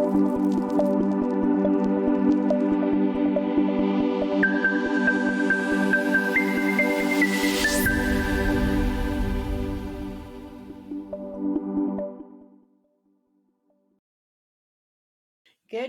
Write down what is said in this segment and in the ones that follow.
Good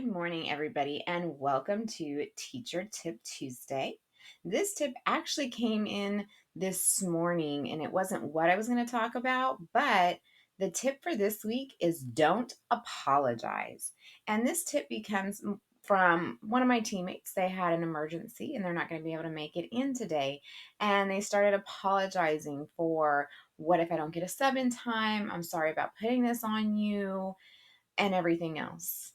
morning, everybody, and welcome to Teacher Tip Tuesday. This tip actually came in this morning, and it wasn't what I was going to talk about, but the tip for this week is don't apologize. And this tip becomes from one of my teammates. They had an emergency and they're not going to be able to make it in today. And they started apologizing for, what if I don't get a sub in time? I'm sorry about putting this on you, and everything else.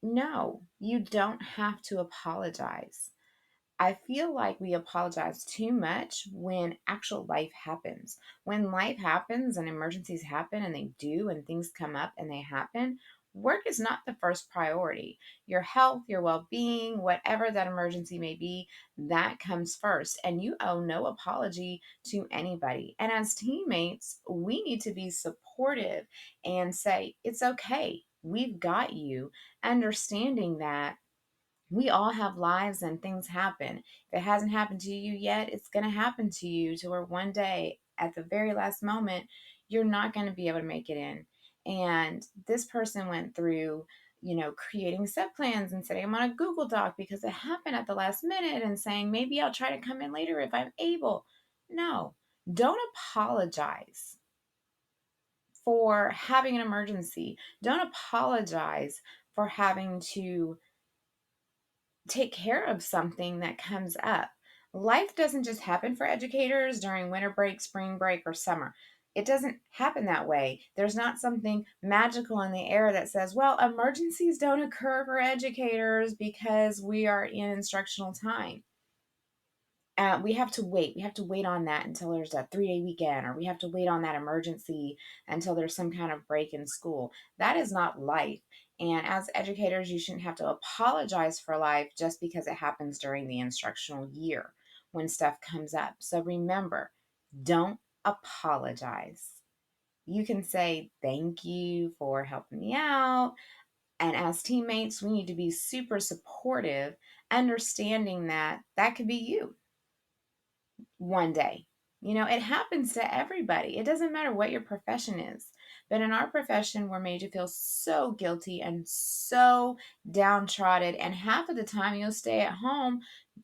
No, you don't have to apologize. I feel like we apologize too much when actual life happens. When life happens and emergencies happen, and they do, and things come up and they happen, work is not the first priority. Your health, your well being, whatever that emergency may be, that comes first. And you owe no apology to anybody. And as teammates, we need to be supportive and say, it's okay. We've got you, understanding that we all have lives and things happen. If it hasn't happened to you yet, it's going to happen to you, to where one day at the very last moment, you're not going to be able to make it in. And this person went through, creating set plans and setting them on a Google Doc because it happened at the last minute, and saying, maybe I'll try to come in later if I'm able. No, don't apologize for having an emergency. Don't apologize for having to take care of something that comes up. Life doesn't just happen for educators during winter break, spring break, or summer. It doesn't happen that way. There's not something magical in the air that says, well, emergencies don't occur for educators because we are in instructional time. We have to wait. We have to wait on that until there's a 3-day weekend, or we have to wait on that emergency until there's some kind of break in school. That is not life. And as educators, you shouldn't have to apologize for life just because it happens during the instructional year when stuff comes up. So remember, don't apologize. You can say, thank you for helping me out. And as teammates, we need to be super supportive, understanding that that could be you one day. It happens to everybody. It doesn't matter what your profession is. But in our profession, we're made to feel so guilty and so downtrodden. And half of the time, you'll stay at home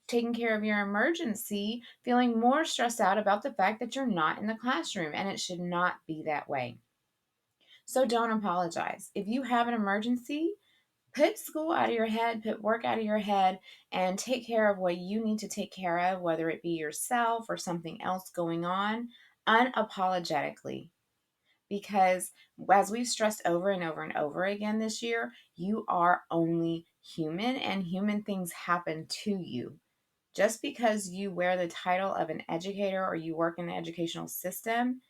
taking care of your emergency, feeling more stressed out about the fact that you're not in the classroom. And it should not be that way. So don't apologize. If you have an emergency, put school out of your head, put work out of your head, and take care of what you need to take care of, whether it be yourself or something else going on, unapologetically. Because as we've stressed over and over and over again this year, you are only human, and human things happen to you. Just because you wear the title of an educator or you work in the educational system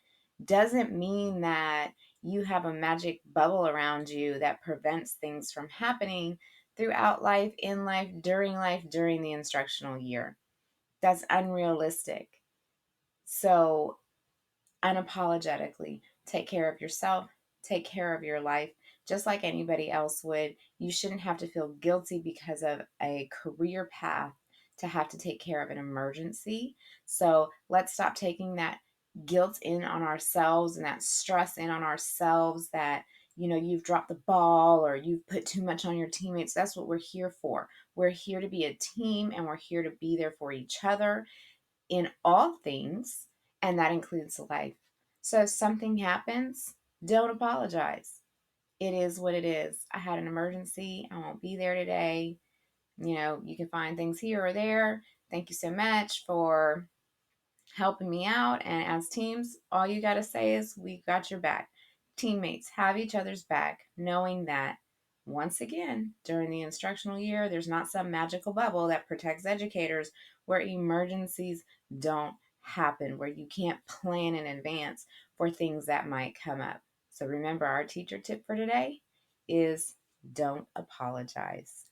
doesn't mean that you have a magic bubble around you that prevents things from happening throughout life, in life, during the instructional year. That's unrealistic. So, unapologetically, take care of yourself, take care of your life, just like anybody else would. You shouldn't have to feel guilty because of a career path to have to take care of an emergency. So let's stop taking that guilt in on ourselves and that stress in on ourselves that you've dropped the ball or you've put too much on your teammates. That's what we're here for. We're here to be a team, and we're here to be there for each other in all things, and that includes life. So if something happens, don't apologize. It is what it is. I had an emergency. I won't be there today. You can find things here or there. Thank you so much for helping me out. And as teams, all you got to say is, we got your back. Teammates, have each other's back, knowing that, once again, during the instructional year, there's not some magical bubble that protects educators where emergencies don't happen, where you can't plan in advance for things that might come up. So remember, our teacher tip for today is don't apologize.